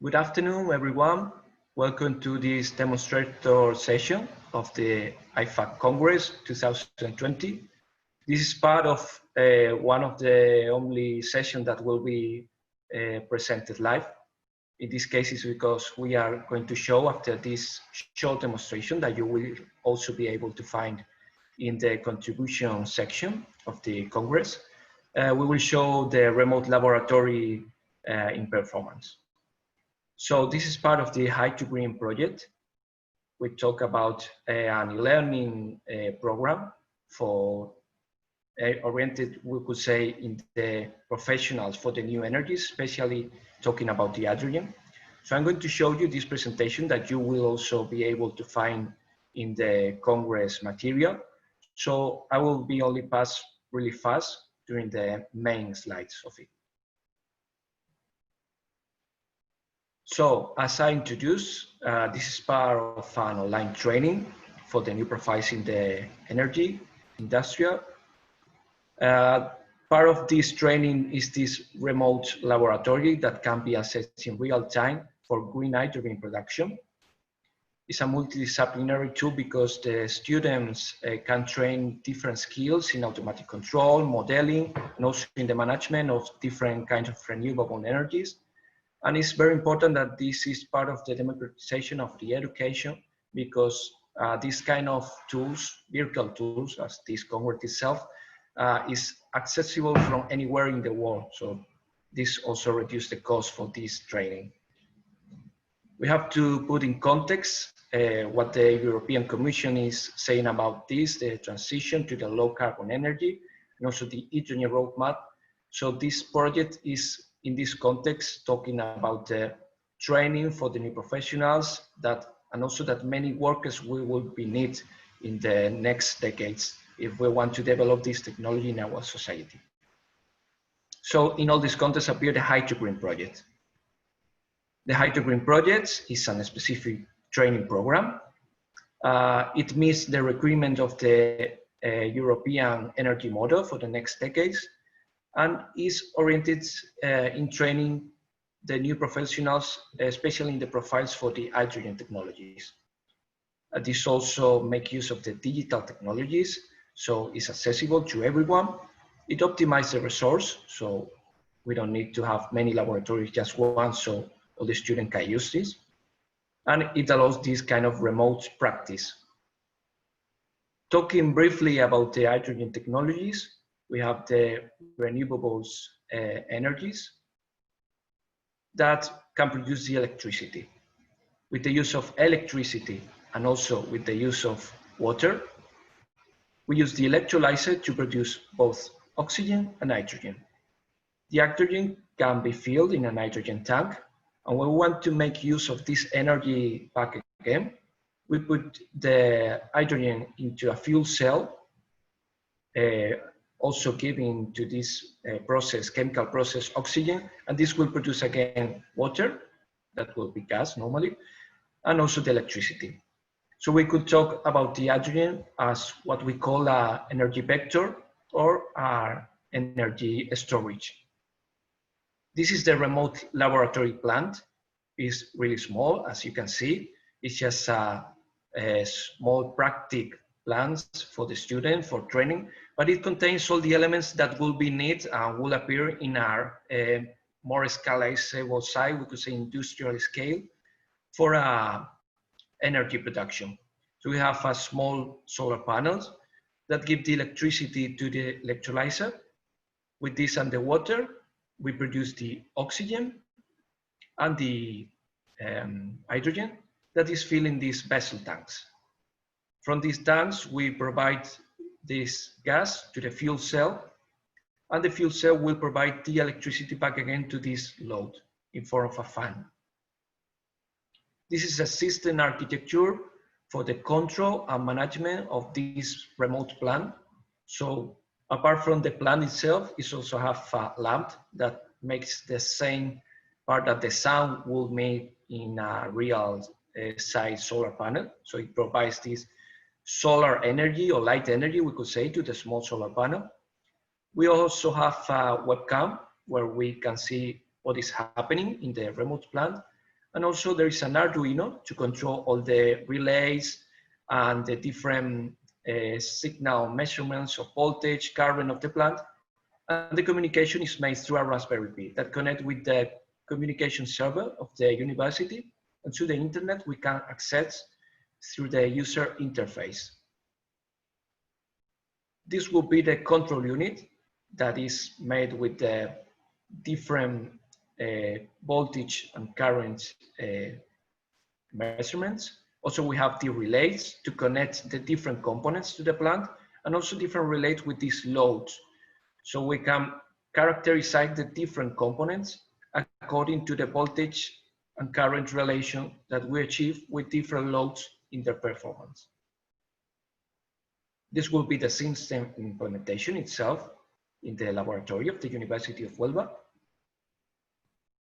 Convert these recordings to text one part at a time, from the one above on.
Good afternoon, everyone. Welcome to this demonstrator session of the IFAC Congress 2020. This is part of one of the only sessions that will be presented live. In this case, it's because we are going to show after this short demonstration that you will also be able to find in the contribution section of the Congress. We will show the remote laboratory in performance. So this is part of the Hy2Green project. We talk about an e-learning program for oriented, we could say, in the professionals for the new energies, especially talking about the hydrogen. So I'm going to show you this presentation that you will also be able to find in the Congress material. So I will be only pass really fast during the main slides of it. So as I introduced, this is part of an online training for the new profiles in the energy industrial. Part of this training is this remote laboratory that can be accessed in real time for green hydrogen production. It's a multidisciplinary tool because the students can train different skills in automatic control, modeling, and also in the management of different kinds of renewable energies. And it's very important that this is part of the democratization of the education because this kind of tools, virtual tools, as this Congress itself, is accessible from anywhere in the world. So this also reduces the cost for this training. We have to put in context what the European Commission is saying about this, the transition to the low carbon energy, and also the hydrogen roadmap. So this project is in this context talking about the training for the new professionals and also that many workers will be needed in the next decades if we want to develop this technology in our society. So in all this context appear the Hy2Green project. The Hy2Green project is a specific training program. It meets the requirement of the European energy model for the next decades and is oriented in training the new professionals, especially in the profiles for the hydrogen technologies. This also makes use of the digital technologies, so it's accessible to everyone. It optimizes the resource, so we don't need to have many laboratories, just one, so all the students can use this. And it allows this kind of remote practice. Talking briefly about the hydrogen technologies, we have the renewables energies that can produce the electricity. With the use of electricity and also with the use of water, we use the electrolyzer to produce both oxygen and hydrogen. The hydrogen can be filled in a hydrogen tank, and when we want to make use of this energy back again, we put the hydrogen into a fuel cell, also giving to this chemical process, oxygen, and this will produce again water, that will be gas normally, and also the electricity. So we could talk about the hydrogen as what we call an energy vector or energy storage. This is the remote laboratory plant. It's really small, as you can see. It's just a small practical plans for the student for training, but it contains all the elements that will be needed and will appear in our more scalable side, we could say industrial scale, for energy production. So we have a small solar panels that give the electricity to the electrolyzer. With this and the water, we produce the oxygen and the hydrogen that is filling these vessel tanks. From these tanks, we provide this gas to the fuel cell, and the fuel cell will provide the electricity back again to this load in form of a fan. This is a system architecture for the control and management of this remote plant. So apart from the plant itself, it also have a lamp that makes the same part that the sun will make in a real size solar panel. So it provides this solar energy or light energy, we could say, to the small solar panel. We also have a webcam where we can see what is happening in the remote plant. And also there is an Arduino to control all the relays and the different signal measurements of voltage, current of the plant. And the communication is made through a Raspberry Pi that connect with the communication server of the university, and to the internet we can access through the user interface. This will be the control unit that is made with the different voltage and current measurements. Also, we have the relays to connect the different components to the plant, and also different relays with these loads. So we can characterize the different components according to the voltage and current relation that we achieve with different loads in their performance. This will be the system implementation itself in the laboratory of the University of Huelva.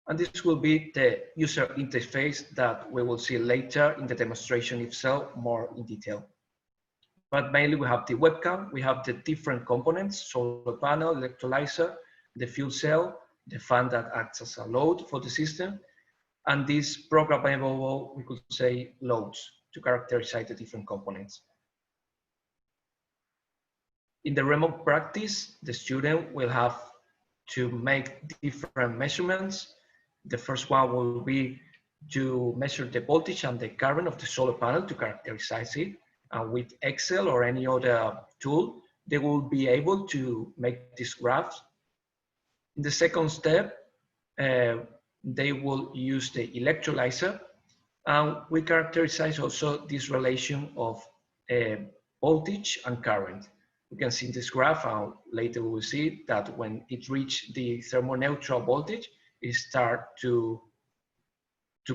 And this will be the user interface that we will see later in the demonstration itself more in detail. But mainly we have the webcam, we have the different components, solar panel, electrolyzer, the fuel cell, the fan that acts as a load for the system, and these programmable, we could say, loads to characterize the different components. In the remote practice, the student will have to make different measurements. The first one will be to measure the voltage and the current of the solar panel to characterize it. And with Excel or any other tool, they will be able to make these graphs. In the second step, they will use the electrolyzer, and we characterize also this relation of voltage and current. We can see in this graph, and later we will see that when it reaches the thermoneutral voltage, it starts to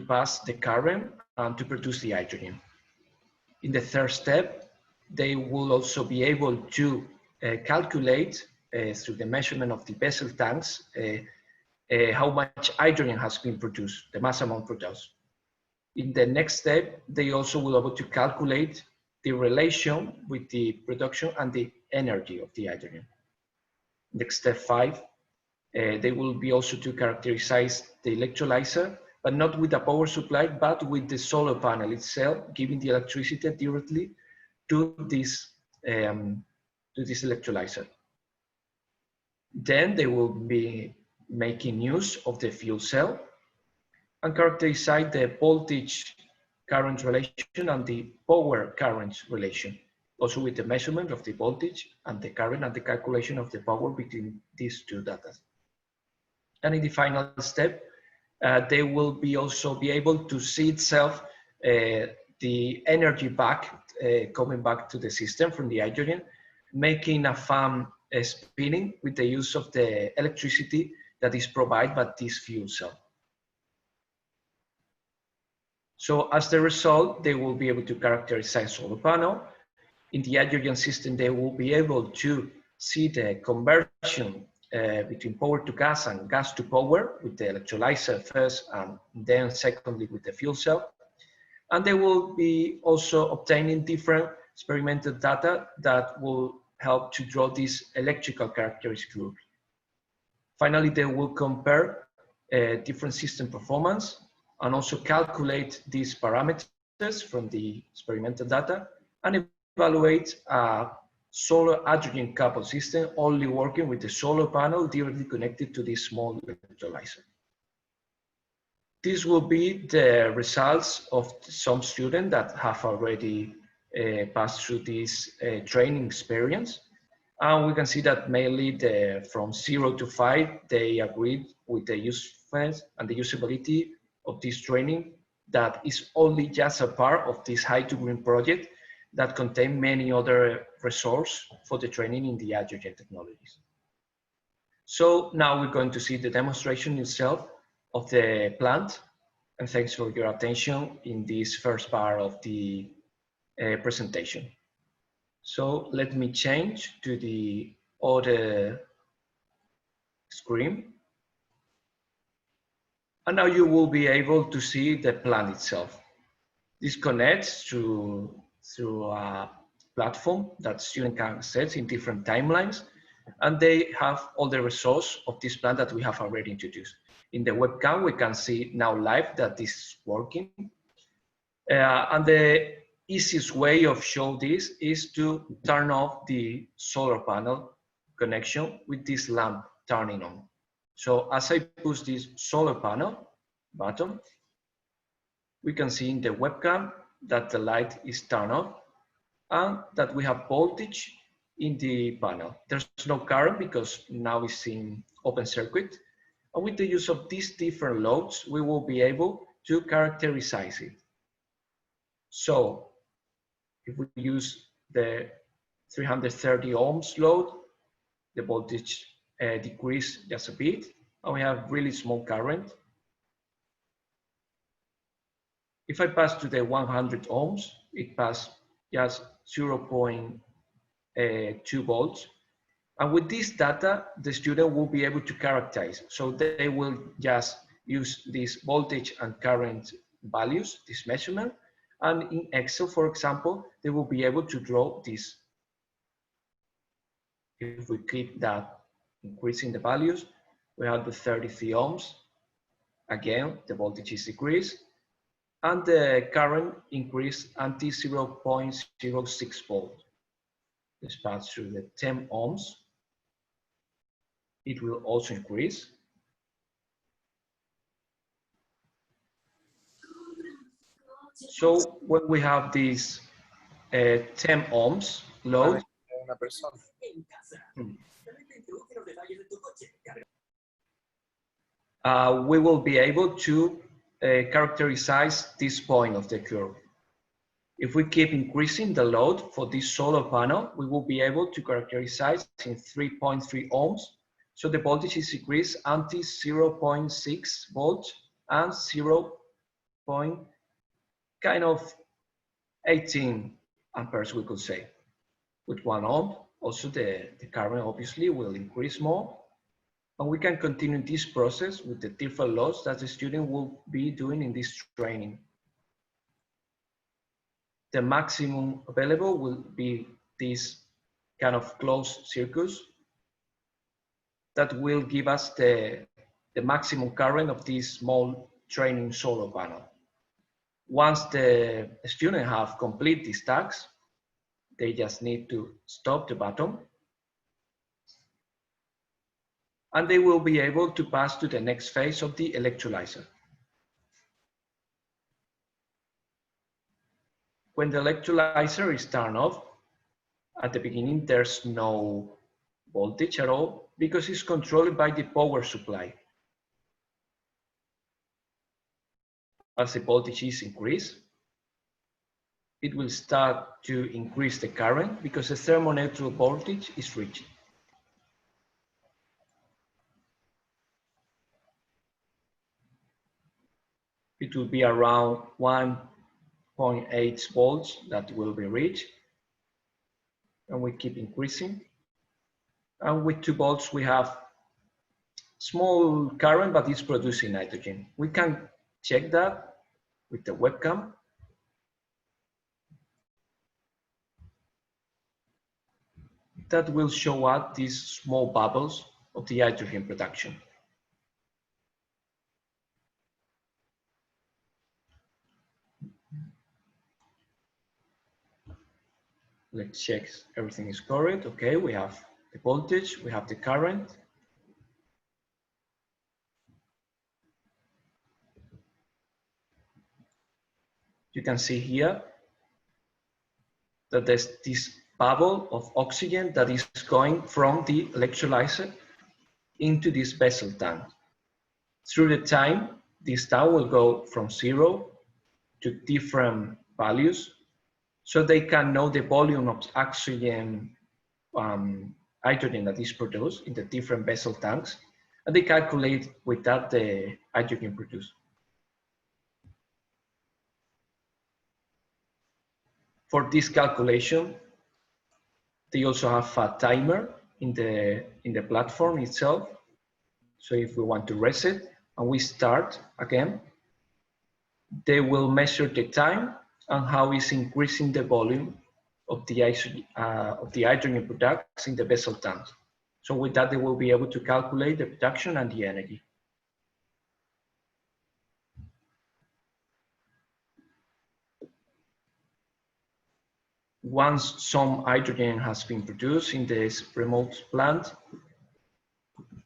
pass the current and to produce the hydrogen. In the third step, they will also be able to calculate through the measurement of the vessel tanks how much hydrogen has been produced, the mass amount produced. In the next step, they also will be able to calculate the relation with the production and the energy of the hydrogen. Next step 5, they will be also to characterize the electrolyzer, but not with the power supply, but with the solar panel itself, giving the electricity directly to this electrolyzer. Then they will be making use of the fuel cell and characterize the voltage current relation and the power current relation, also with the measurement of the voltage and the current and the calculation of the power between these two data. And in the final step, they will be also be able to see itself the energy back, coming back to the system from the hydrogen, making a fan spinning with the use of the electricity that is provided by this fuel cell. So as the result, they will be able to characterize solar panel. In the hydrogen system, they will be able to see the conversion between power to gas and gas to power with the electrolyzer first, and then secondly with the fuel cell. And they will be also obtaining different experimental data that will help to draw this electrical characteristic group. Finally, they will compare different system performance and also calculate these parameters from the experimental data and evaluate a solar hydrogen coupled system only working with the solar panel directly connected to this small electrolyzer. This will be the results of some students that have already passed through this training experience. And we can see that mainly from 0 to 5, they agreed with the usefulness and the usability of this training that is only just a part of this Hy2Green project that contain many other resources for the training in the hydrogen technologies. So now we're going to see the demonstration itself of the plant. And thanks for your attention in this first part of the presentation. So let me change to the other screen. And now you will be able to see the plant itself. This connects through a platform that students can access in different timelines. And they have all the results of this plan that we have already introduced. In the webcam, we can see now live that this is working. And the easiest way of show this is to turn off the solar panel connection with this lamp turning on. So as I push this solar panel button, we can see in the webcam that the light is turned on and that we have voltage in the panel. There's no current because now it's in open circuit. And with the use of these different loads, we will be able to characterize it. So if we use the 330 ohms load, the voltage decrease just a bit, and we have really small current. If I pass to the 100 ohms, it passes just 0.2 volts. And with this data, the student will be able to characterize. So they will just use these voltage and current values, this measurement. And in Excel, for example, they will be able to draw this. If we keep that increasing the values, we have the 33 ohms. Again, the voltage is decreased. And the current increased until 0.06 volt. This passes through the 10 ohms. It will also increase. So when we have this 10 ohms load, we will be able to characterize this point of the curve. If we keep increasing the load for this solar panel, we will be able to characterize in 3.3 ohms. So the voltage is increased until 0.6 volts and 0.18 amperes, we could say. With 1 ohm, also the current obviously will increase more. And we can continue this process with the different loads that the student will be doing in this training. The maximum available will be this kind of closed circuit that will give us the maximum current of this small training solar panel. Once the student have complete these tasks, they just need to stop the button and they will be able to pass to the next phase of the electrolyzer. When the electrolyzer is turned off, at the beginning there's no voltage at all because it's controlled by the power supply. As the voltage is increased, it will start to increase the current because the thermoneutral voltage is reached. It will be around 1.8 volts that will be reached. And we keep increasing. And with 2 volts, we have small current, but it's producing nitrogen. We can check that with the webcam. That will show us these small bubbles of the hydrogen production. Let's check everything is correct. Okay, we have the voltage, we have the current. You can see here that there's this bubble of oxygen that is going from the electrolyzer into this vessel tank. Through the time, this tank will go from 0 to different values so they can know the volume of oxygen, hydrogen that is produced in the different vessel tanks, and they calculate with that the hydrogen produced. For this calculation, they also have a timer in the platform itself. So if we want to reset and we start again, they will measure the time and how it's increasing the volume of the hydrogen products in the vessel tanks. So with that, they will be able to calculate the production and the energy. Once some hydrogen has been produced in this remote plant,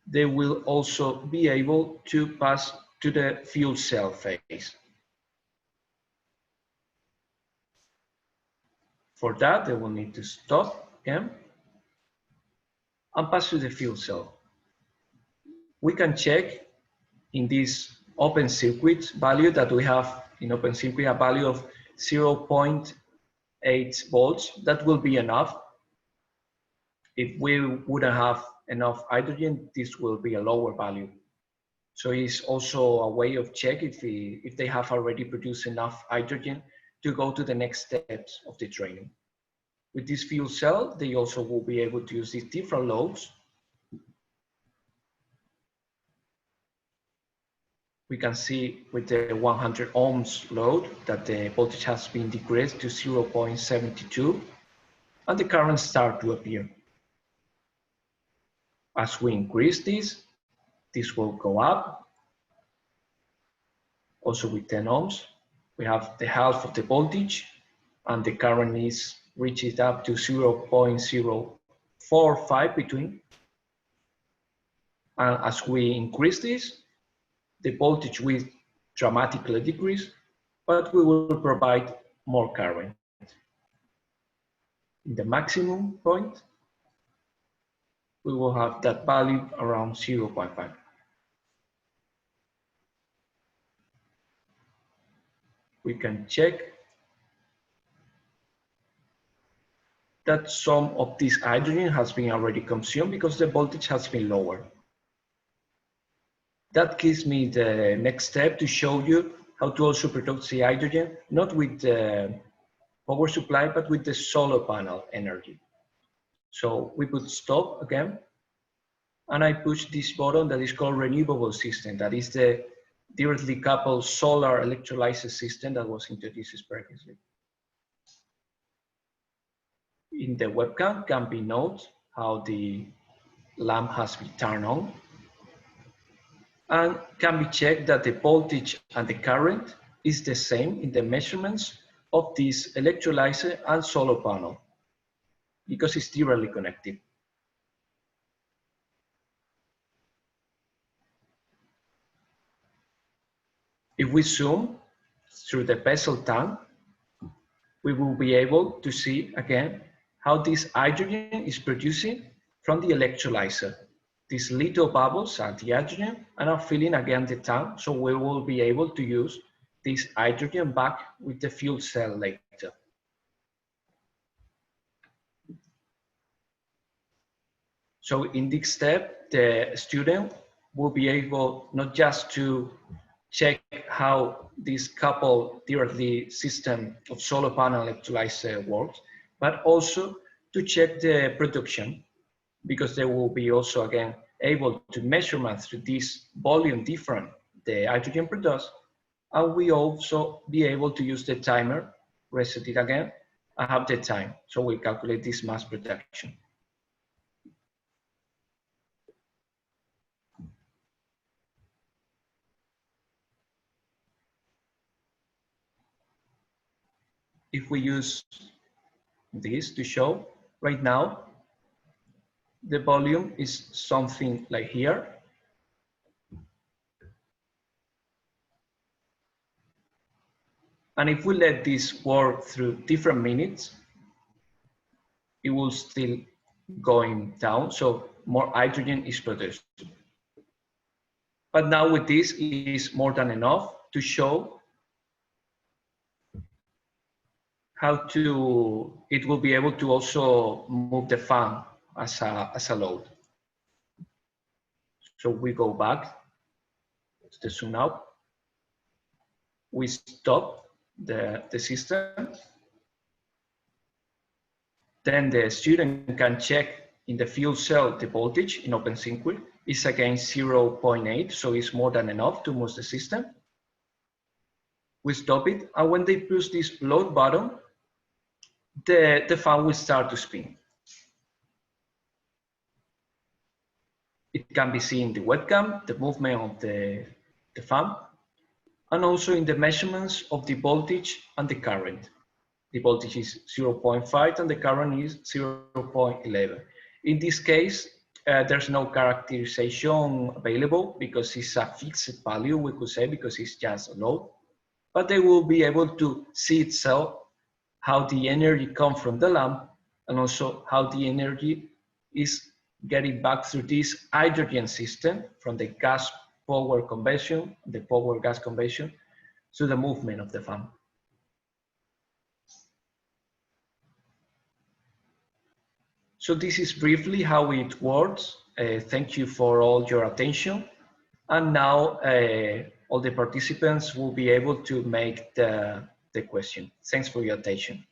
they will also be able to pass to the fuel cell phase. For that, they will need to stop again and pass to the fuel cell. We can check in this open circuit value that we have in open circuit, a value of 0.8 volts. That will be enough. If we wouldn't have enough hydrogen, this will be a lower value. So it's also a way of check if they have already produced enough hydrogen to go to the next steps of the training. With this fuel cell, they also will be able to use these different loads. We can see with the 100 ohms load that the voltage has been decreased to 0.72 and the current start to appear. As we increase this will go up. Also with 10 ohms, we have the half of the voltage and the current is reaches up to 0.045 between. And as we increase this, the voltage will dramatically decrease, but we will provide more current. In the maximum point, we will have that value around 0.5. We can check that some of this hydrogen has been already consumed because the voltage has been lowered. That gives me the next step to show you how to also produce the hydrogen, not with the power supply, but with the solar panel energy. So we put stop again, and I push this button that is called renewable system. That is the directly coupled solar electrolysis system that was introduced previously. In the webcam can be noted how the lamp has been turned on, and can be checked that the voltage and the current is the same in the measurements of this electrolyzer and solar panel because it's directly connected. If we zoom through the vessel tank, we will be able to see again how this hydrogen is producing from the electrolyzer. These little bubbles are the hydrogen and are filling again the tank, so we will be able to use this hydrogen back with the fuel cell later. So in this step, the student will be able not just to check how this coupled directly system of solar panel electrolyzer works, but also to check the production, because they will be also again able to measurement through this volume different the hydrogen produced, and we also be able to use the timer, reset it again, and have the time. So we calculate this mass production. If we use this to show, right now, the volume is something like here. And if we let this work through different minutes, it will still going down, so more hydrogen is produced. But now with this is more than enough to show how it will be able to also move the fan as a load. So we go back to the zoom out. We stop the system. Then the student can check in the fuel cell the voltage in open circuit is again 0.8, so it's more than enough to move the system. We stop it, and when they push this load button, the fan will start to spin. It can be seen in the webcam, the movement of the fan, and also in the measurements of the voltage and the current. The voltage is 0.5 and the current is 0.11. In this case, there's no characterization available because it's a fixed value, we could say, because it's just a load. But they will be able to see itself how the energy comes from the lamp and also how the energy is getting back through this hydrogen system from the gas power conversion, the power gas conversion, to the movement of the fan. So this is briefly how it works. Thank you for all your attention. And now all the participants will be able to make the question. Thanks for your attention.